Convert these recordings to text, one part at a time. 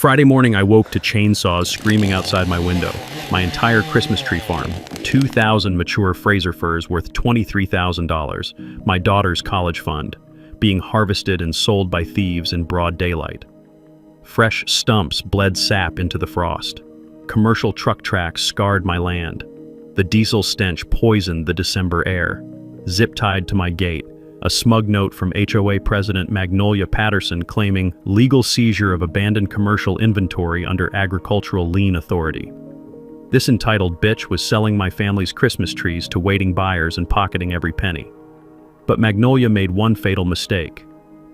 Friday morning, I woke to chainsaws screaming outside my window. My entire Christmas tree farm, 2,000 mature Fraser firs worth $23,000, my daughter's college fund, being harvested and sold by thieves in broad daylight. Fresh stumps bled sap into the frost. Commercial truck tracks scarred my land. The diesel stench poisoned the December air. Zip-tied to my gate, a smug note from HOA President Magnolia Patterson claiming legal seizure of abandoned commercial inventory under agricultural lien authority. This entitled bitch was selling my family's Christmas trees to waiting buyers and pocketing every penny. But Magnolia made one fatal mistake.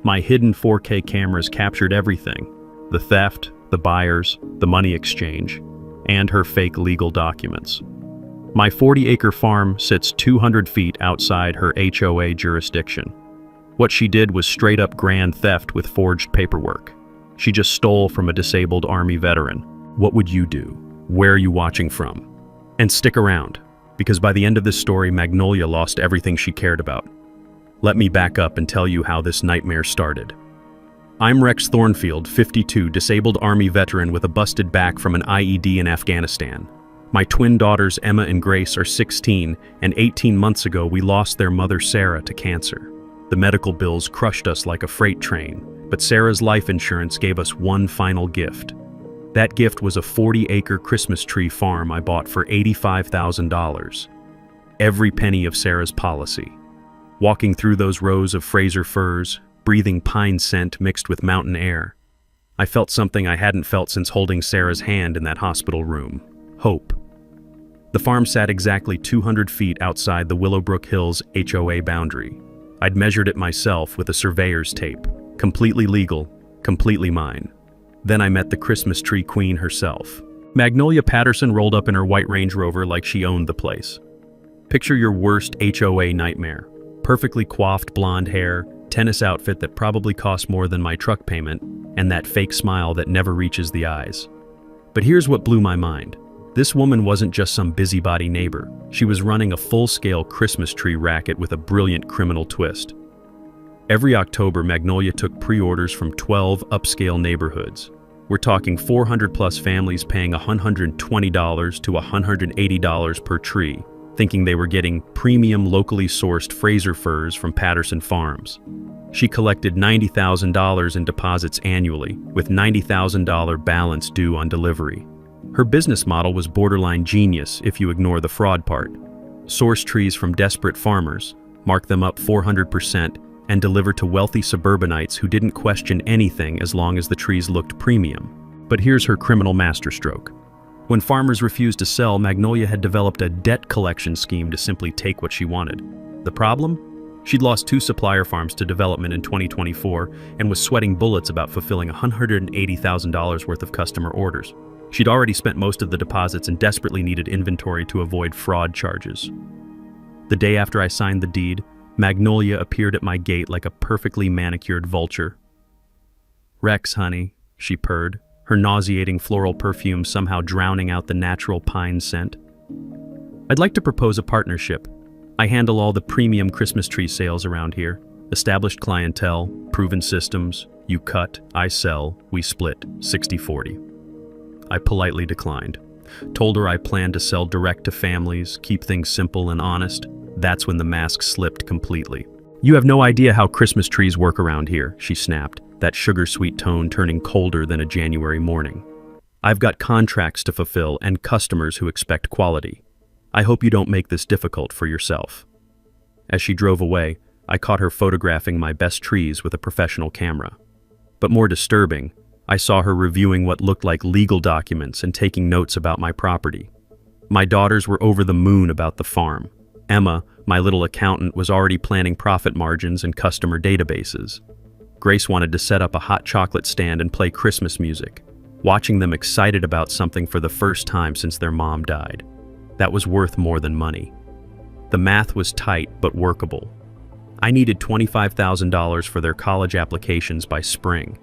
My hidden 4K cameras captured everything: the theft, the buyers, the money exchange, and her fake legal documents. My 40-acre farm sits 200 feet outside her HOA jurisdiction. What she did was straight-up grand theft with forged paperwork. She just stole from a disabled Army veteran. What would you do? Where are you watching from? And stick around, because by the end of this story, Magnolia lost everything she cared about. Let me back up and tell you how this nightmare started. I'm Rex Thornfield, 52, disabled Army veteran with a busted back from an IED in Afghanistan. My twin daughters Emma and Grace are 16, and 18 months ago we lost their mother Sarah to cancer. The medical bills crushed us like a freight train, but Sarah's life insurance gave us one final gift. That gift was a 40-acre Christmas tree farm I bought for $85,000. Every penny of Sarah's policy. Walking through those rows of Fraser firs, breathing pine scent mixed with mountain air, I felt something I hadn't felt since holding Sarah's hand in that hospital room: hope. The farm sat exactly 200 feet outside the Willowbrook Hills HOA boundary. I'd measured it myself with a surveyor's tape. Completely legal, completely mine. Then I met the Christmas tree queen herself. Magnolia Patterson rolled up in her white Range Rover like she owned the place. Picture your worst HOA nightmare. Perfectly coiffed blonde hair, tennis outfit that probably cost more than my truck payment, and that fake smile that never reaches the eyes. But here's what blew my mind. This woman wasn't just some busybody neighbor. She was running a full-scale Christmas tree racket with a brilliant criminal twist. Every October, Magnolia took pre-orders from 12 upscale neighborhoods. We're talking 400-plus families paying $120 to $180 per tree, thinking they were getting premium locally sourced Fraser firs from Patterson Farms. She collected $90,000 in deposits annually, with $90,000 balance due on delivery. Her business model was borderline genius if you ignore the fraud part. Source trees from desperate farmers, mark them up 400%, and deliver to wealthy suburbanites who didn't question anything as long as the trees looked premium. But here's her criminal masterstroke. When farmers refused to sell, Magnolia had developed a debt collection scheme to simply take what she wanted. The problem? She'd lost 2 supplier farms to development in 2024 and was sweating bullets about fulfilling $180,000 worth of customer orders. She'd already spent most of the deposits and desperately needed inventory to avoid fraud charges. The day after I signed the deed, Magnolia appeared at my gate like a perfectly manicured vulture. "Rex, honey," she purred, her nauseating floral perfume somehow drowning out the natural pine scent. "I'd like to propose a partnership. I handle all the premium Christmas tree sales around here. Established clientele, proven systems. You cut, I sell, we split, 60-40. I politely declined. Told her I planned to sell direct to families, keep things simple and honest. That's when the mask slipped completely. "You have no idea how Christmas trees work around here," she snapped, that sugar-sweet tone turning colder than a January morning. "I've got contracts to fulfill and customers who expect quality. I hope you don't make this difficult for yourself." As she drove away, I caught her photographing my best trees with a professional camera. But more disturbing, I saw her reviewing what looked like legal documents and taking notes about my property. My daughters were over the moon about the farm. Emma, my little accountant, was already planning profit margins and customer databases. Grace wanted to set up a hot chocolate stand and play Christmas music, watching them excited about something for the first time since their mom died. That was worth more than money. The math was tight but workable. I needed $25,000 for their college applications by spring.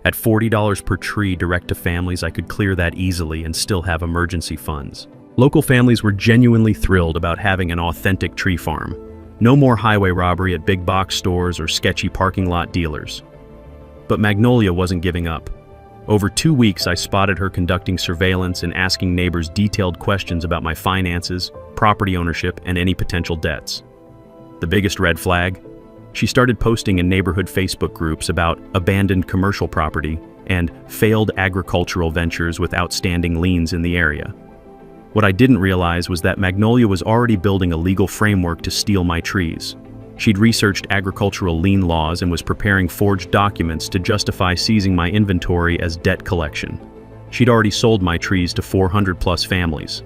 At $40 per tree direct to families, I could clear that easily and still have emergency funds. Local families were genuinely thrilled about having an authentic tree farm. No more highway robbery at big box stores or sketchy parking lot dealers. But Magnolia wasn't giving up. Over 2 weeks, I spotted her conducting surveillance and asking neighbors detailed questions about my finances, property ownership, and any potential debts. The biggest red flag? She started posting in neighborhood Facebook groups about abandoned commercial property and failed agricultural ventures with outstanding liens in the area. What I didn't realize was that Magnolia was already building a legal framework to steal my trees. She'd researched agricultural lien laws and was preparing forged documents to justify seizing my inventory as debt collection. She'd already sold my trees to 400+ families.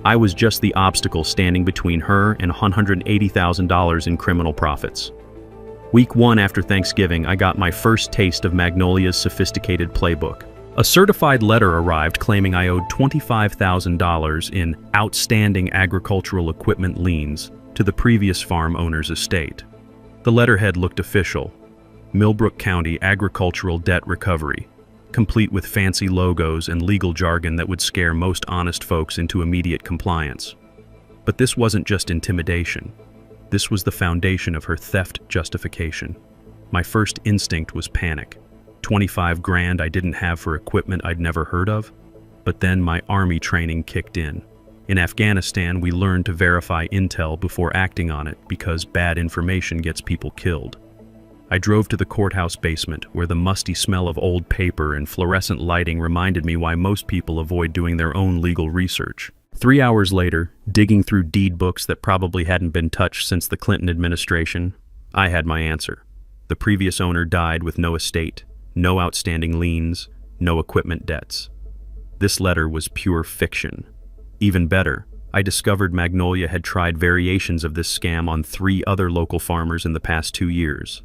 I was just the obstacle standing between her and $180,000 in criminal profits. Week 1 after Thanksgiving, I got my first taste of Magnolia's sophisticated playbook. A certified letter arrived claiming I owed $25,000 in outstanding agricultural equipment liens to the previous farm owner's estate. The letterhead looked official: Millbrook County Agricultural Debt Recovery, complete with fancy logos and legal jargon that would scare most honest folks into immediate compliance. But this wasn't just intimidation. This was the foundation of her theft justification. My first instinct was panic. 25 grand I didn't have for equipment I'd never heard of? But then my army training kicked in. In Afghanistan, we learned to verify intel before acting on it because bad information gets people killed. I drove to the courthouse basement, where the musty smell of old paper and fluorescent lighting reminded me why most people avoid doing their own legal research. 3 hours later, digging through deed books that probably hadn't been touched since the Clinton administration, I had my answer. The previous owner died with no estate, no outstanding liens, no equipment debts. This letter was pure fiction. Even better, I discovered Magnolia had tried variations of this scam on 3 other local farmers in the past 2 years.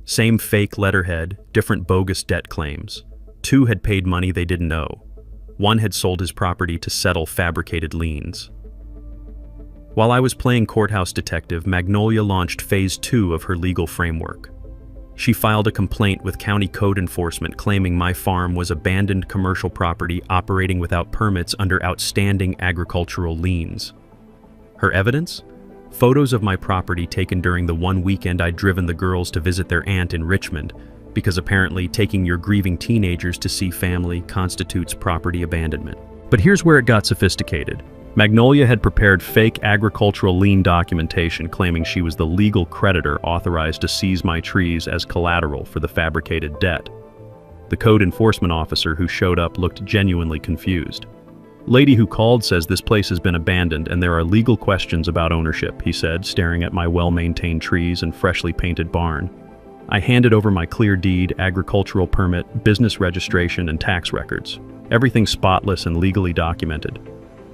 Same fake letterhead, different bogus debt claims. 2 had paid money they didn't owe. 1 had sold his property to settle fabricated liens. While I was playing courthouse detective, Magnolia launched phase 2 of her legal framework. She filed a complaint with county code enforcement claiming my farm was abandoned commercial property operating without permits under outstanding agricultural liens. Her evidence? Photos of my property taken during the 1 weekend I'd driven the girls to visit their aunt in Richmond, because apparently taking your grieving teenagers to see family constitutes property abandonment. But here's where it got sophisticated. Magnolia had prepared fake agricultural lien documentation claiming she was the legal creditor authorized to seize my trees as collateral for the fabricated debt. The code enforcement officer who showed up looked genuinely confused. "Lady who called says this place has been abandoned and there are legal questions about ownership," he said, staring at my well-maintained trees and freshly painted barn. I handed over my clear deed, agricultural permit, business registration, and tax records. Everything spotless and legally documented.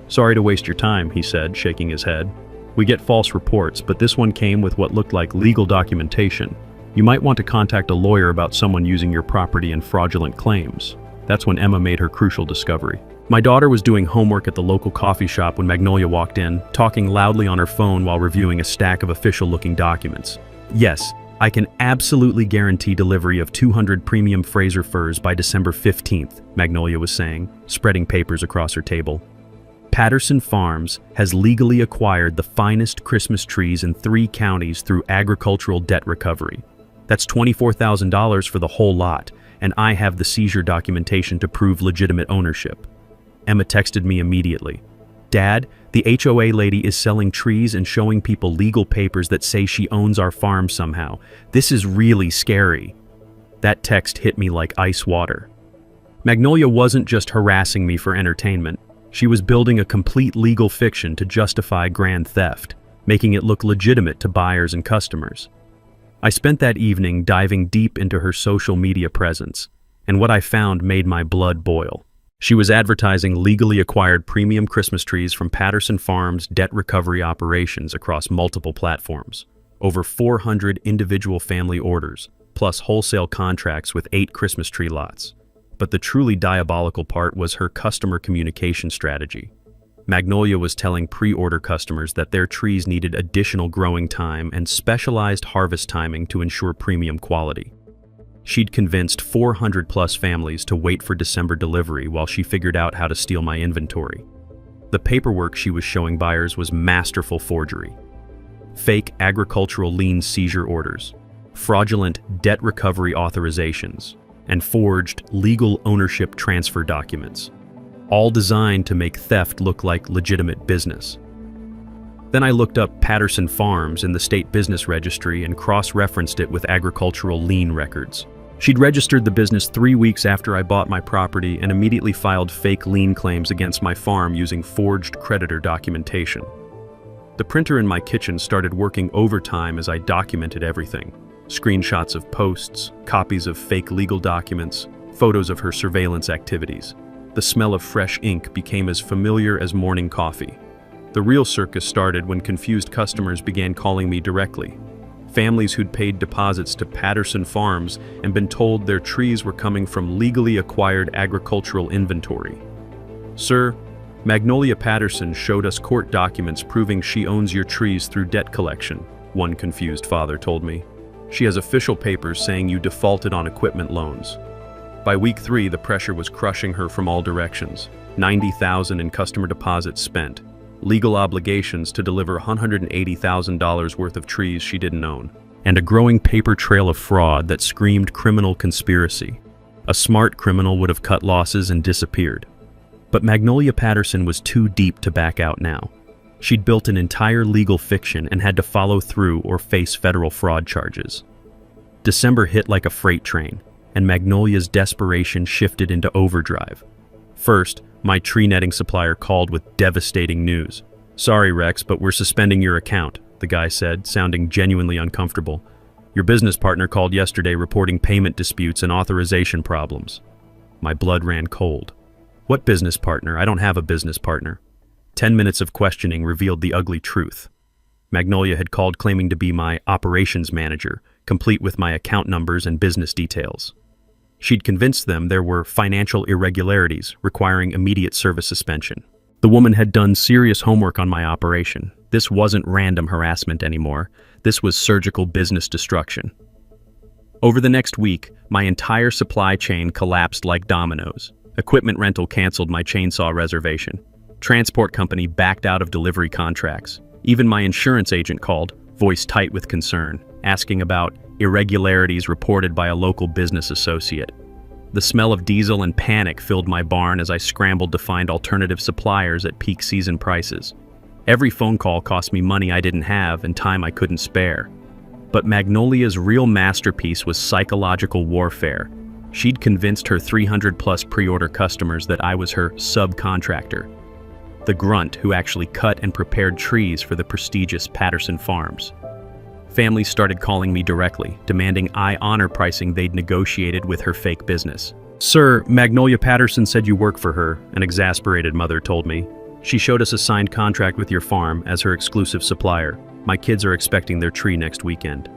"Sorry to waste your time," he said, shaking his head. "We get false reports, but this one came with what looked like legal documentation. You might want to contact a lawyer about someone using your property in fraudulent claims." That's when Emma made her crucial discovery. My daughter was doing homework at the local coffee shop when Magnolia walked in, talking loudly on her phone while reviewing a stack of official-looking documents. "Yes, I can absolutely guarantee delivery of 200 premium Fraser firs by December 15th, Magnolia was saying, spreading papers across her table. Patterson Farms has legally acquired the finest Christmas trees in 3 counties through agricultural debt recovery. That's $24,000 for the whole lot, and I have the seizure documentation to prove legitimate ownership. Emma texted me immediately. "Dad, the HOA lady is selling trees and showing people legal papers that say she owns our farm somehow. This is really scary." That text hit me like ice water. Magnolia wasn't just harassing me for entertainment. She was building a complete legal fiction to justify grand theft, making it look legitimate to buyers and customers. I spent that evening diving deep into her social media presence, and what I found made my blood boil. She was advertising legally acquired premium Christmas trees from Patterson Farms' debt recovery operations across multiple platforms. Over 400 individual family orders, plus wholesale contracts with 8 Christmas tree lots. But the truly diabolical part was her customer communication strategy. Magnolia was telling pre-order customers that their trees needed additional growing time and specialized harvest timing to ensure premium quality. She'd convinced 400+ families to wait for December delivery while she figured out how to steal my inventory. The paperwork she was showing buyers was masterful forgery. Fake agricultural lien seizure orders, fraudulent debt recovery authorizations, and forged legal ownership transfer documents, all designed to make theft look like legitimate business. Then I looked up Patterson Farms in the state business registry and cross-referenced it with agricultural lien records. She'd registered the business 3 weeks after I bought my property and immediately filed fake lien claims against my farm using forged creditor documentation. The printer in my kitchen started working overtime as I documented everything. Screenshots of posts, copies of fake legal documents, photos of her surveillance activities. The smell of fresh ink became as familiar as morning coffee. The real circus started when confused customers began calling me directly. Families who'd paid deposits to Patterson Farms and been told their trees were coming from legally acquired agricultural inventory. "Sir, Magnolia Patterson showed us court documents proving she owns your trees through debt collection," one confused father told me. "She has official papers saying you defaulted on equipment loans." By week 3, the pressure was crushing her from all directions. $90,000 in customer deposits spent. Legal obligations to deliver $180,000 worth of trees she didn't own. And a growing paper trail of fraud that screamed criminal conspiracy. A smart criminal would have cut losses and disappeared. But Magnolia Patterson was too deep to back out now. She'd built an entire legal fiction and had to follow through or face federal fraud charges. December hit like a freight train, and Magnolia's desperation shifted into overdrive. First, my tree netting supplier called with devastating news. "Sorry, Rex, but we're suspending your account," the guy said, sounding genuinely uncomfortable. "Your business partner called yesterday reporting payment disputes and authorization problems." My blood ran cold. "What business partner? I don't have a business partner." 10 minutes of questioning revealed the ugly truth. Magnolia had called claiming to be my operations manager, complete with my account numbers and business details. She'd convinced them there were financial irregularities requiring immediate service suspension. The woman had done serious homework on my operation. This wasn't random harassment anymore. This was surgical business destruction. Over the next week, my entire supply chain collapsed like dominoes. Equipment rental canceled my chainsaw reservation. Transport company backed out of delivery contracts. Even my insurance agent called, voice tight with concern, asking about irregularities reported by a local business associate. The smell of diesel and panic filled my barn as I scrambled to find alternative suppliers at peak season prices. Every phone call cost me money I didn't have and time I couldn't spare. But Magnolia's real masterpiece was psychological warfare. She'd convinced her 300-plus pre-order customers that I was her subcontractor, the grunt who actually cut and prepared trees for the prestigious Patterson Farms. Families started calling me directly, demanding I honor pricing they'd negotiated with her fake business. "Sir, Magnolia Patterson said you work for her," an exasperated mother told me. "She showed us a signed contract with your farm as her exclusive supplier. My kids are expecting their tree next weekend."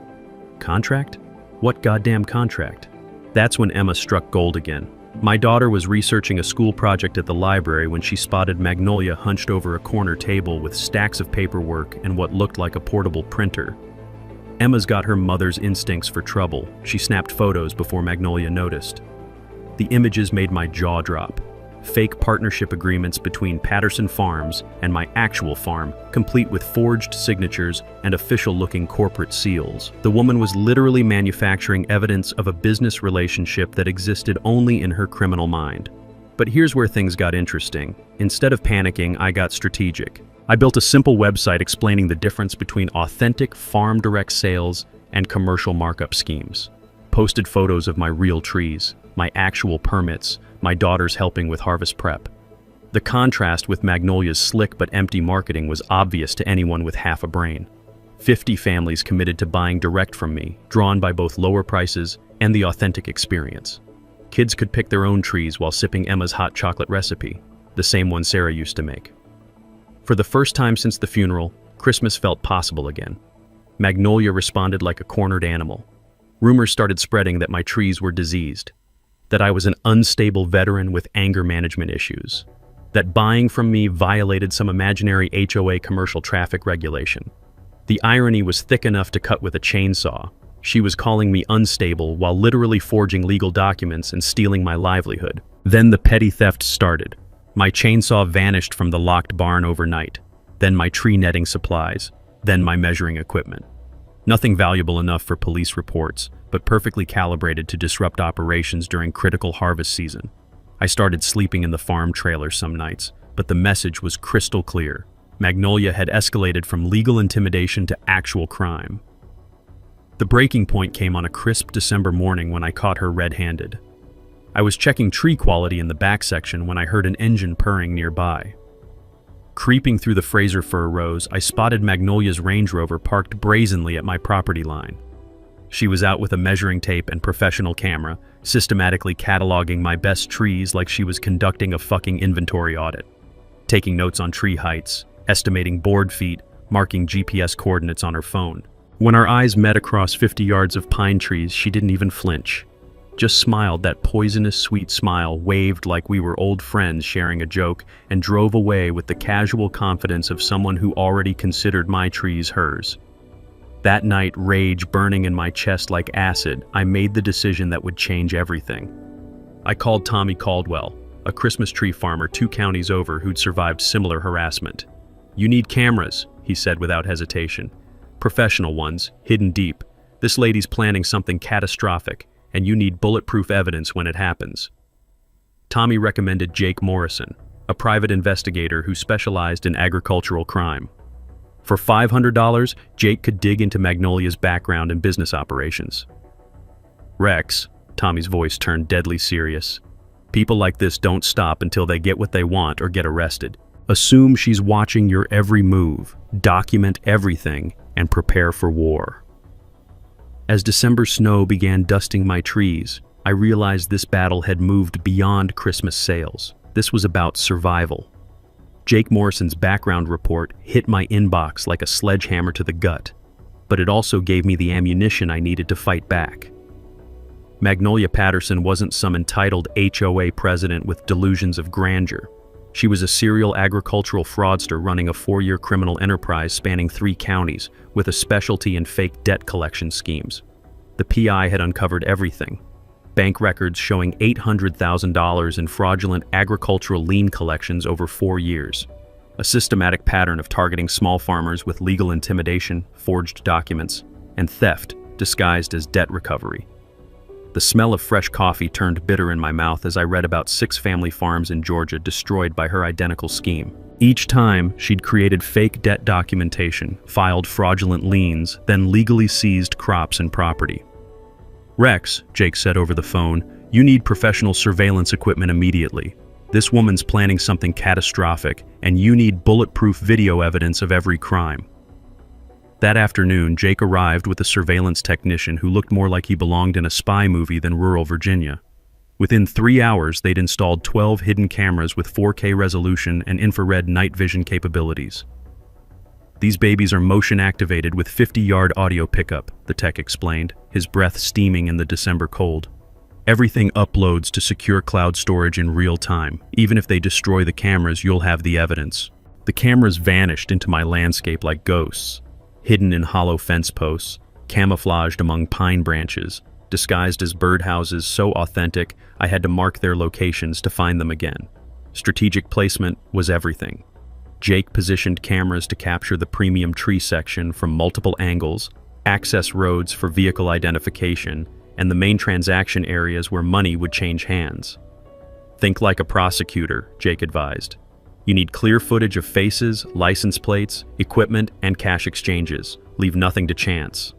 Contract? What goddamn contract? That's when Emma struck gold again. My daughter was researching a school project at the library when she spotted Magnolia hunched over a corner table with stacks of paperwork and what looked like a portable printer. Emma's got her mother's instincts for trouble. She snapped photos before Magnolia noticed. The images made my jaw drop. Fake partnership agreements between Patterson Farms and my actual farm, complete with forged signatures and official-looking corporate seals. The woman was literally manufacturing evidence of a business relationship that existed only in her criminal mind. But here's where things got interesting. Instead of panicking, I got strategic. I built a simple website explaining the difference between authentic farm direct sales and commercial markup schemes. Posted photos of my real trees, my actual permits, my daughters helping with harvest prep. The contrast with Magnolia's slick but empty marketing was obvious to anyone with half a brain. 50 families committed to buying direct from me, drawn by both lower prices and the authentic experience. Kids could pick their own trees while sipping Emma's hot chocolate recipe, the same one Sarah used to make. For the first time since the funeral, Christmas felt possible again. Magnolia responded like a cornered animal. Rumors started spreading that my trees were diseased, that I was an unstable veteran with anger management issues, that buying from me violated some imaginary HOA commercial traffic regulation. The irony was thick enough to cut with a chainsaw. She was calling me unstable while literally forging legal documents and stealing my livelihood. Then the petty theft started. My chainsaw vanished from the locked barn overnight, then my tree netting supplies, then my measuring equipment. Nothing valuable enough for police reports, but perfectly calibrated to disrupt operations during critical harvest season. I started sleeping in the farm trailer some nights, but the message was crystal clear. Magnolia had escalated from legal intimidation to actual crime. The breaking point came on a crisp December morning when I caught her red-handed. I was checking tree quality in the back section when I heard an engine purring nearby. Creeping through the Fraser fir rows, I spotted Magnolia's Range Rover parked brazenly at my property line. She was out with a measuring tape and professional camera, systematically cataloging my best trees like she was conducting a fucking inventory audit. Taking notes on tree heights, estimating board feet, marking GPS coordinates on her phone. When our eyes met across 50 yards of pine trees, she didn't even flinch. Just smiled that poisonous sweet smile, waved like we were old friends sharing a joke, and drove away with the casual confidence of someone who already considered my trees hers. That night, rage burning in my chest like acid, I made the decision that would change everything. I called Tommy Caldwell, a Christmas tree farmer 2 counties over who'd survived similar harassment. "You need cameras," he said without hesitation. "Professional ones, hidden deep. This lady's planning something catastrophic, and you need bulletproof evidence when it happens." Tommy recommended Jake Morrison, a private investigator who specialized in agricultural crime. For $500, Jake could dig into Magnolia's background and business operations. "Rex," Tommy's voice turned deadly serious, "people like this don't stop until they get what they want or get arrested. Assume she's watching your every move, document everything, and prepare for war." As December snow began dusting my trees, I realized this battle had moved beyond Christmas sales. This was about survival. Jake Morrison's background report hit my inbox like a sledgehammer to the gut, but it also gave me the ammunition I needed to fight back. Magnolia Patterson wasn't some entitled HOA president with delusions of grandeur. She was a serial agricultural fraudster running a 4-year criminal enterprise spanning 3 counties, with a specialty in fake debt collection schemes. The PI had uncovered everything. Bank records showing $800,000 in fraudulent agricultural lien collections over 4 years. A systematic pattern of targeting small farmers with legal intimidation, forged documents, and theft disguised as debt recovery. The smell of fresh coffee turned bitter in my mouth as I read about 6 family farms in Georgia destroyed by her identical scheme. Each time, she'd created fake debt documentation, filed fraudulent liens, then legally seized crops and property. "Rex," Jake said over the phone, "you need professional surveillance equipment immediately. This woman's planning something catastrophic, and you need bulletproof video evidence of every crime." That afternoon, Jake arrived with a surveillance technician who looked more like he belonged in a spy movie than rural Virginia. Within 3 hours, they'd installed 12 hidden cameras with 4K resolution and infrared night vision capabilities. "These babies are motion-activated with 50-yard audio pickup," the tech explained, his breath steaming in the December cold. "Everything uploads to secure cloud storage in real time. Even if they destroy the cameras, you'll have the evidence." The cameras vanished into my landscape like ghosts, hidden in hollow fence posts, camouflaged among pine branches, disguised as birdhouses so authentic I had to mark their locations to find them again. Strategic placement was everything. Jake positioned cameras to capture the premium tree section from multiple angles, access roads for vehicle identification, and the main transaction areas where money would change hands. "Think like a prosecutor," Jake advised. "You need clear footage of faces, license plates, equipment, and cash exchanges. Leave nothing to chance."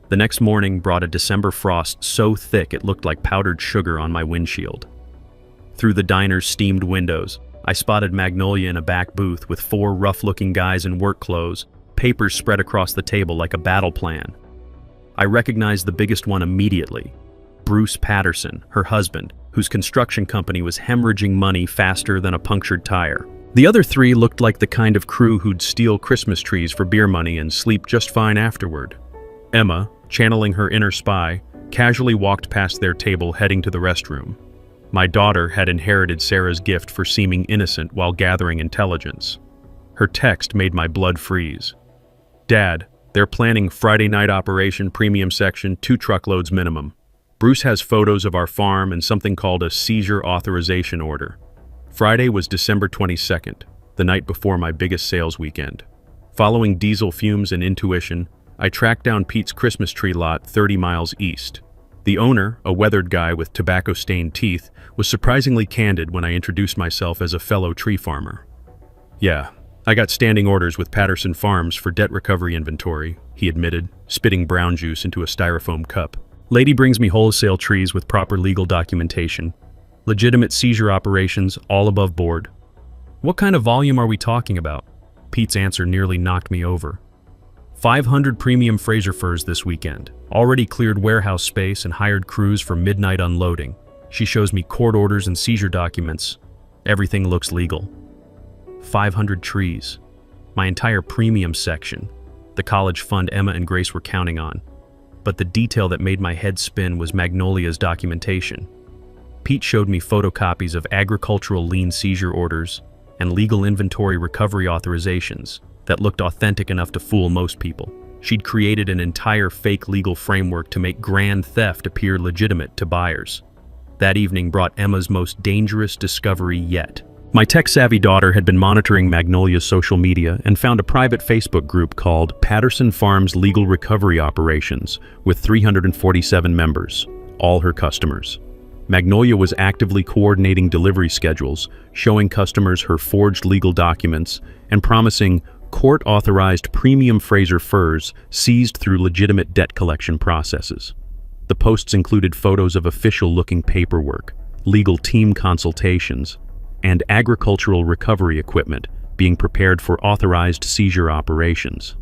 The next morning brought a December frost so thick it looked like powdered sugar on my windshield. Through the diner's steamed windows, I spotted Magnolia in a back booth with 4 rough-looking guys in work clothes, papers spread across the table like a battle plan. I recognized the biggest one immediately: Bruce Patterson, her husband, whose construction company was hemorrhaging money faster than a punctured tire. The other 3 looked like the kind of crew who'd steal Christmas trees for beer money and sleep just fine afterward. Emma, channeling her inner spy, casually walked past their table heading to the restroom. My daughter had inherited Sarah's gift for seeming innocent while gathering intelligence. Her text made my blood freeze. "Dad, they're planning Friday night operation premium section, 2 truckloads minimum. Bruce has photos of our farm and something called a seizure authorization order." Friday was December 22nd, the night before my biggest sales weekend. Following diesel fumes and intuition, I tracked down Pete's Christmas tree lot 30 miles east. The owner, a weathered guy with tobacco-stained teeth, was surprisingly candid when I introduced myself as a fellow tree farmer. "Yeah, I got standing orders with Patterson Farms for debt recovery inventory," he admitted, spitting brown juice into a styrofoam cup. "Lady brings me wholesale trees with proper legal documentation. Legitimate seizure operations, all above board." "What kind of volume are we talking about?" Pete's answer nearly knocked me over. 500 premium Fraser firs this weekend. Already cleared warehouse space and hired crews for midnight unloading. She shows me court orders and seizure documents. Everything looks legal. 500 trees. My entire premium section. The college fund Emma and Grace were counting on. But the detail that made my head spin was Magnolia's documentation. Pete showed me photocopies of agricultural lien seizure orders and legal inventory recovery authorizations that looked authentic enough to fool most people. She'd created an entire fake legal framework to make grand theft appear legitimate to buyers. That evening brought Emma's most dangerous discovery yet. My tech-savvy daughter had been monitoring Magnolia's social media and found a private Facebook group called Patterson Farms Legal Recovery Operations with 347 members, all her customers. Magnolia was actively coordinating delivery schedules, showing customers her forged legal documents, and promising court-authorized premium Fraser firs seized through legitimate debt collection processes. The posts included photos of official-looking paperwork, legal team consultations, and agricultural recovery equipment being prepared for authorized seizure operations.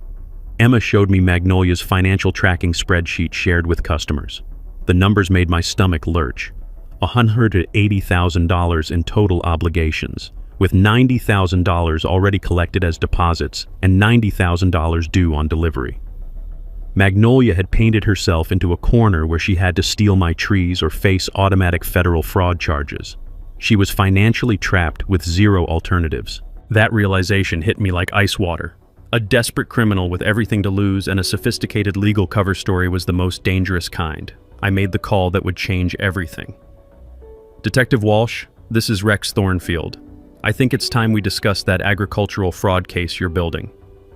Emma showed me Magnolia's financial tracking spreadsheet shared with customers. The numbers made my stomach lurch. $180,000 in total obligations, with $90,000 already collected as deposits and $90,000 due on delivery. Magnolia had painted herself into a corner where she had to steal my trees or face automatic federal fraud charges. She was financially trapped with zero alternatives. That realization hit me like ice water. A desperate criminal with everything to lose and a sophisticated legal cover story was the most dangerous kind. I made the call that would change everything. "Detective Walsh, this is Rex Thornfield. I think it's time we discuss that agricultural fraud case you're building.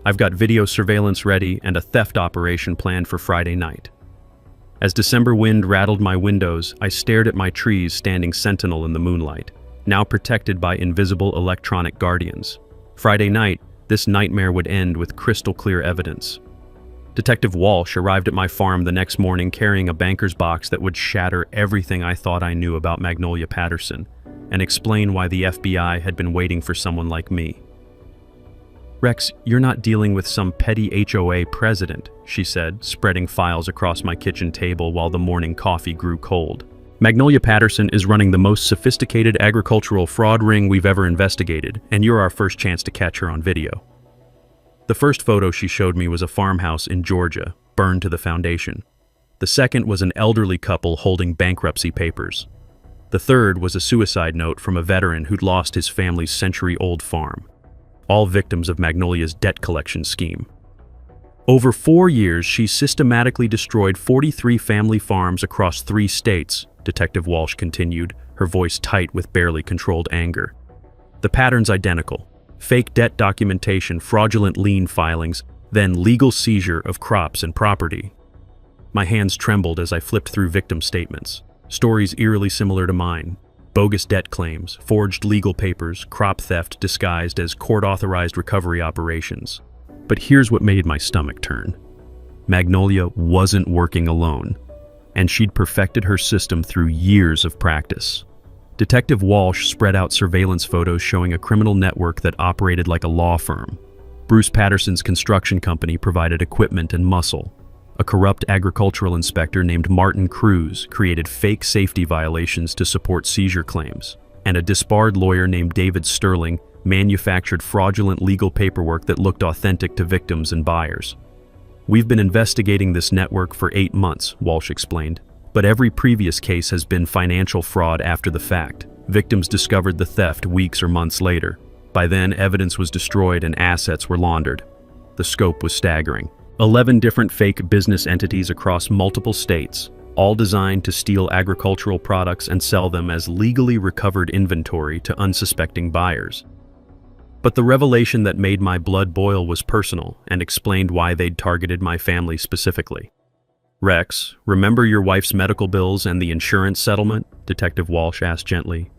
I've got video surveillance ready and a theft operation planned for Friday night." As December wind rattled my windows, I stared at my trees standing sentinel in the moonlight, now protected by invisible electronic guardians. Friday night, this nightmare would end with crystal clear evidence. Detective Walsh arrived at my farm the next morning carrying a banker's box that would shatter everything I thought I knew about Magnolia Patterson and explain why the FBI had been waiting for someone like me. "Rex, you're not dealing with some petty HOA president," she said, spreading files across my kitchen table while the morning coffee grew cold. "Magnolia Patterson is running the most sophisticated agricultural fraud ring we've ever investigated, and you're our first chance to catch her on video." The first photo she showed me was a farmhouse in Georgia, burned to the foundation. The second was an elderly couple holding bankruptcy papers. The third was a suicide note from a veteran who'd lost his family's century-old farm. All victims of Magnolia's debt collection scheme. Over 4 years, she systematically destroyed 43 family farms across 3 states, Detective Walsh continued, her voice tight with barely controlled anger. The pattern's identical. Fake debt documentation, fraudulent lien filings, then legal seizure of crops and property. My hands trembled as I flipped through victim statements. Stories eerily similar to mine. Bogus debt claims, forged legal papers, crop theft disguised as court-authorized recovery operations. But here's what made my stomach turn. Magnolia wasn't working alone, and she'd perfected her system through years of practice. Detective Walsh spread out surveillance photos showing a criminal network that operated like a law firm. Bruce Patterson's construction company provided equipment and muscle. A corrupt agricultural inspector named Martin Cruz created fake safety violations to support seizure claims. And a disbarred lawyer named David Sterling manufactured fraudulent legal paperwork that looked authentic to victims and buyers. "We've been investigating this network for 8 months, Walsh explained. But every previous case has been financial fraud after the fact. Victims discovered the theft weeks or months later. By then, evidence was destroyed and assets were laundered. The scope was staggering. 11 different fake business entities across multiple states, all designed to steal agricultural products and sell them as legally recovered inventory to unsuspecting buyers. But the revelation that made my blood boil was personal and explained why they'd targeted my family specifically. "Rex, remember your wife's medical bills and the insurance settlement?" Detective Walsh asked gently.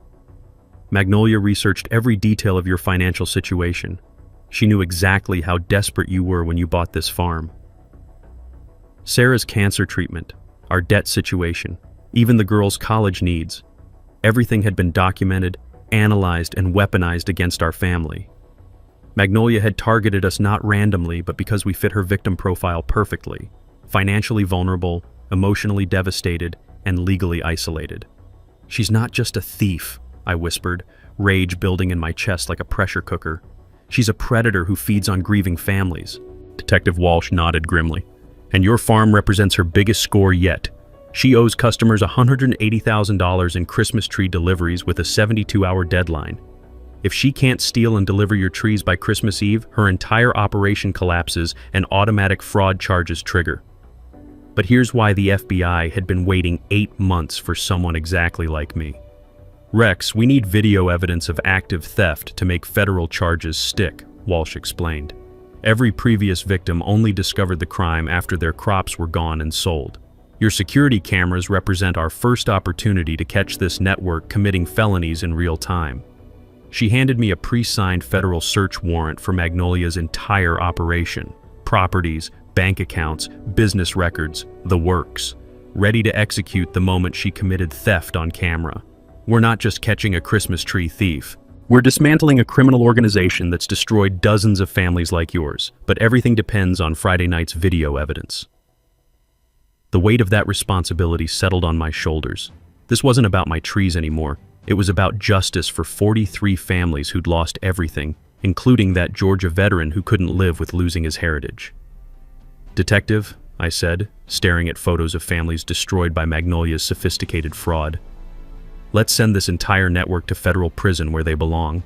"Magnolia researched every detail of your financial situation. She knew exactly how desperate you were when you bought this farm. Sarah's cancer treatment, our debt situation, even the girl's college needs. Everything had been documented, analyzed, and weaponized against our family. Magnolia had targeted us not randomly, but because we fit her victim profile perfectly: financially vulnerable, emotionally devastated, and legally isolated. She's not just a thief," I whispered, rage building in my chest like a pressure cooker. "She's a predator who feeds on grieving families." Detective Walsh nodded grimly. "And your farm represents her biggest score yet. She owes customers $180,000 in Christmas tree deliveries with a 72-hour deadline. If she can't steal and deliver your trees by Christmas Eve, her entire operation collapses and automatic fraud charges trigger." But here's why the FBI had been waiting 8 months for someone exactly like me. "Rex, we need video evidence of active theft to make federal charges stick," Walsh explained. "Every previous victim only discovered the crime after their crops were gone and sold. Your security cameras represent our first opportunity to catch this network committing felonies in real time." She handed me a pre-signed federal search warrant for Magnolia's entire operation: properties, bank accounts, business records, the works, ready to execute the moment she committed theft on camera. We're not just catching a Christmas tree thief. We're dismantling a criminal organization that's destroyed dozens of families like yours, but everything depends on Friday night's video evidence. The weight of that responsibility settled on my shoulders. This wasn't about my trees anymore. It was about justice for 43 families who'd lost everything, including that Georgia veteran who couldn't live with losing his heritage. "Detective," I said, staring at photos of families destroyed by Magnolia's sophisticated fraud, "let's send this entire network to federal prison where they belong."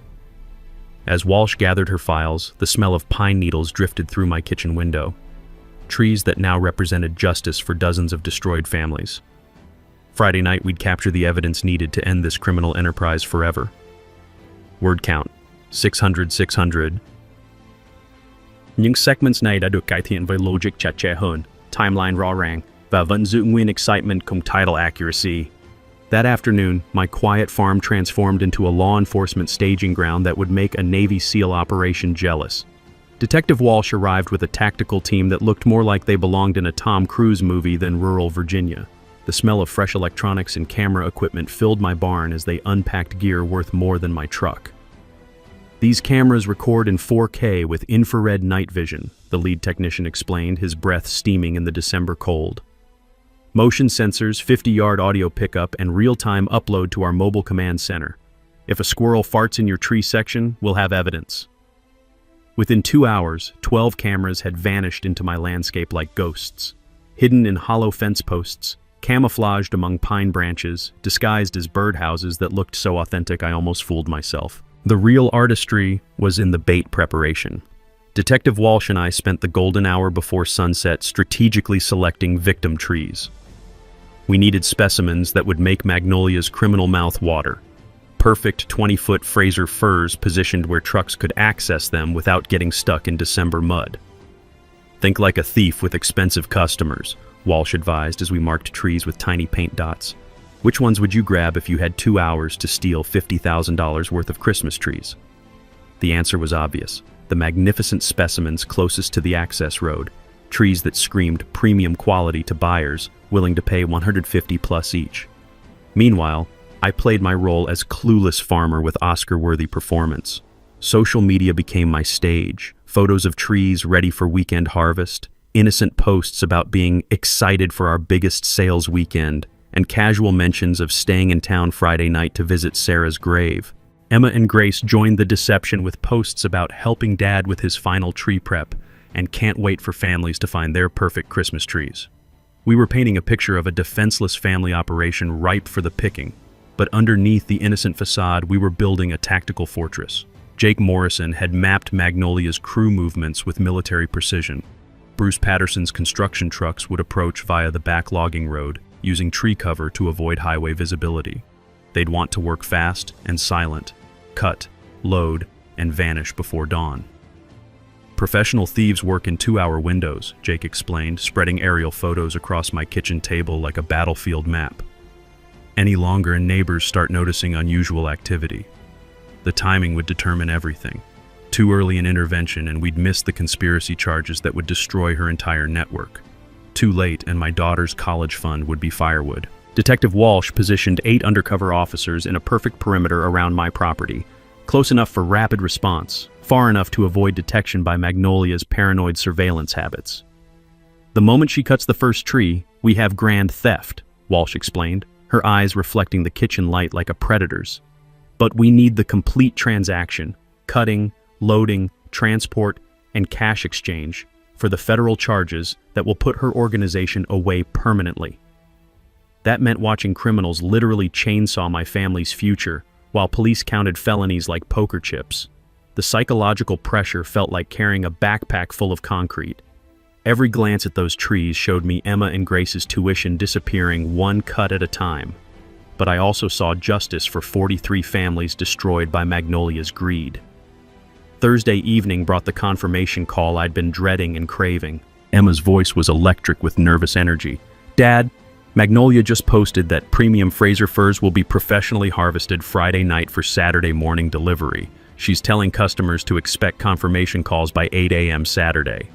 As Walsh gathered her files, the smell of pine needles drifted through my kitchen window. Trees that now represented justice for dozens of destroyed families. Friday night, we'd capture the evidence needed to end this criminal enterprise forever. Word count: 600. Những segments này đã được cải thiện với logic chặt chẽ hơn, timeline rõ ràng, và vẫn giữ nguyên excitement cùng title accuracy. That afternoon, my quiet farm transformed into a law enforcement staging ground that would make a Navy SEAL operation jealous. Detective Walsh arrived with a tactical team that looked more like they belonged in a Tom Cruise movie than rural Virginia. The smell of fresh electronics and camera equipment filled my barn as they unpacked gear worth more than my truck. "These cameras record in 4K with infrared night vision," the lead technician explained, his breath steaming in the December cold. "Motion sensors, 50-yard audio pickup, and real-time upload to our mobile command center. If a squirrel farts in your tree section, we'll have evidence." Within 2 hours, 12 cameras had vanished into my landscape like ghosts, hidden in hollow fence posts, camouflaged among pine branches, disguised as birdhouses that looked so authentic I almost fooled myself. The real artistry was in the bait preparation. Detective Walsh and I spent the golden hour before sunset strategically selecting victim trees. We needed specimens that would make Magnolia's criminal mouth water. Perfect 20-foot Fraser firs positioned where trucks could access them without getting stuck in December mud. "Think like a thief with expensive customers," Walsh advised as we marked trees with tiny paint dots. "Which ones would you grab if you had 2 hours to steal $50,000 worth of Christmas trees?" The answer was obvious: the magnificent specimens closest to the access road, trees that screamed premium quality to buyers willing to pay $150+ each. Meanwhile, I played my role as clueless farmer with Oscar-worthy performance. Social media became my stage: photos of trees ready for weekend harvest, innocent posts about being excited for our biggest sales weekend, and casual mentions of staying in town Friday night to visit Sarah's grave. Emma and Grace joined the deception with posts about helping Dad with his final tree prep and can't wait for families to find their perfect Christmas trees. We were painting a picture of a defenseless family operation ripe for the picking, but underneath the innocent facade, we were building a tactical fortress. Jake Morrison had mapped Magnolia's crew movements with military precision. Bruce Patterson's construction trucks would approach via the back logging road, using tree cover to avoid highway visibility. They'd want to work fast and silent, cut, load, and vanish before dawn. Professional thieves work in 2-hour windows, Jake explained, spreading aerial photos across my kitchen table like a battlefield map. Any longer and neighbors start noticing unusual activity. The timing would determine everything. Too early an intervention and we'd miss the conspiracy charges that would destroy her entire network. Too late and my daughter's college fund would be firewood. Detective Walsh positioned 8 undercover officers in a perfect perimeter around my property, close enough for rapid response, far enough to avoid detection by Magnolia's paranoid surveillance habits. The moment she cuts the first tree, we have grand theft, Walsh explained, her eyes reflecting the kitchen light like a predator's. But we need the complete transaction, cutting, loading, transport, and cash exchange for the federal charges that will put her organization away permanently. That meant watching criminals literally chainsaw my family's future while police counted felonies like poker chips. The psychological pressure felt like carrying a backpack full of concrete. Every glance at those trees showed me Emma and Grace's tuition disappearing one cut at a time. But I also saw justice for 43 families destroyed by Magnolia's greed. Thursday evening brought the confirmation call I'd been dreading and craving. Emma's voice was electric with nervous energy. "Dad, Magnolia just posted that premium Fraser firs will be professionally harvested Friday night for Saturday morning delivery. She's telling customers to expect confirmation calls by 8 a.m. Saturday."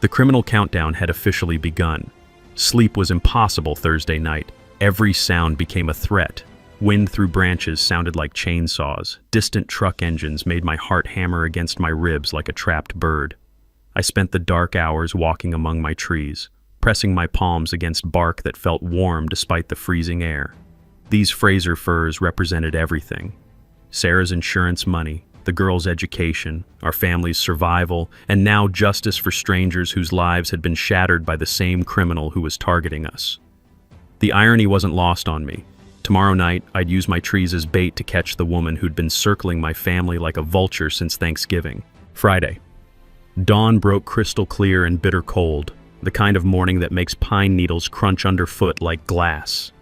The criminal countdown had officially begun. Sleep was impossible Thursday night. Every sound became a threat. Wind through branches sounded like chainsaws. Distant truck engines made my heart hammer against my ribs like a trapped bird. I spent the dark hours walking among my trees, pressing my palms against bark that felt warm despite the freezing air. These Fraser firs represented everything. Sarah's insurance money, the girl's education, our family's survival, and now justice for strangers whose lives had been shattered by the same criminal who was targeting us. The irony wasn't lost on me. Tomorrow night, I'd use my trees as bait to catch the woman who'd been circling my family like a vulture since Thanksgiving. Friday. Dawn broke crystal clear and bitter cold, the kind of morning that makes pine needles crunch underfoot like glass.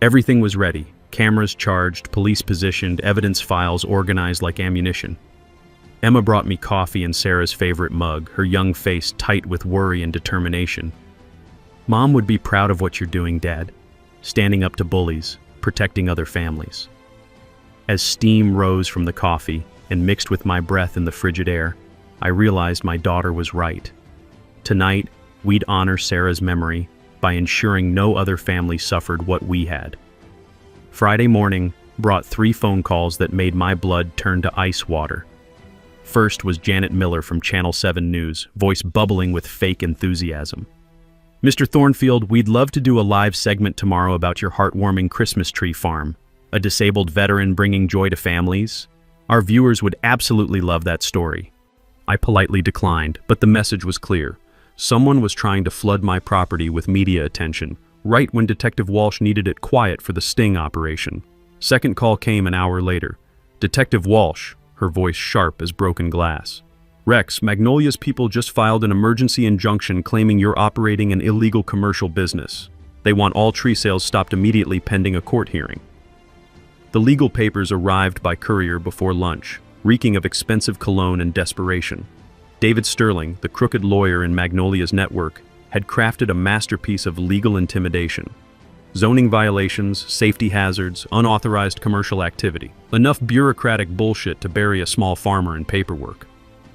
Everything was ready. Cameras charged, police positioned, evidence files organized like ammunition. Emma brought me coffee in Sarah's favorite mug, her young face tight with worry and determination. "Mom would be proud of what you're doing, Dad. Standing up to bullies, protecting other families." As steam rose from the coffee and mixed with my breath in the frigid air, I realized my daughter was right. Tonight, we'd honor Sarah's memory by ensuring no other family suffered what we had. Friday morning brought 3 phone calls that made my blood turn to ice water. First was Janet Miller from Channel 7 News, voice bubbling with fake enthusiasm. "Mr. Thornfield, we'd love to do a live segment tomorrow about your heartwarming Christmas tree farm. A disabled veteran bringing joy to families. Our viewers would absolutely love that story." I politely declined, but the message was clear. Someone was trying to flood my property with media attention, right when Detective Walsh needed it quiet for the sting operation. Second call came an hour later. "Detective Walsh," her voice sharp as broken glass. "Rex, Magnolia's people just filed an emergency injunction claiming you're operating an illegal commercial business. They want all tree sales stopped immediately pending a court hearing." The legal papers arrived by courier before lunch, reeking of expensive cologne and desperation. David Sterling, the crooked lawyer in Magnolia's network, had crafted a masterpiece of legal intimidation. Zoning violations, safety hazards, unauthorized commercial activity. Enough bureaucratic bullshit to bury a small farmer in paperwork.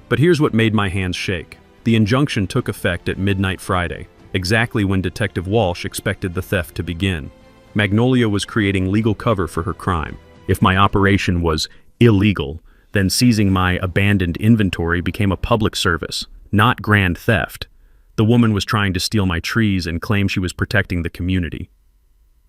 But here's what made my hands shake. The injunction took effect at midnight Friday, exactly when Detective Walsh expected the theft to begin. Magnolia was creating legal cover for her crime. If my operation was illegal, then seizing my abandoned inventory became a public service, not grand theft. The woman was trying to steal my trees and claim she was protecting the community.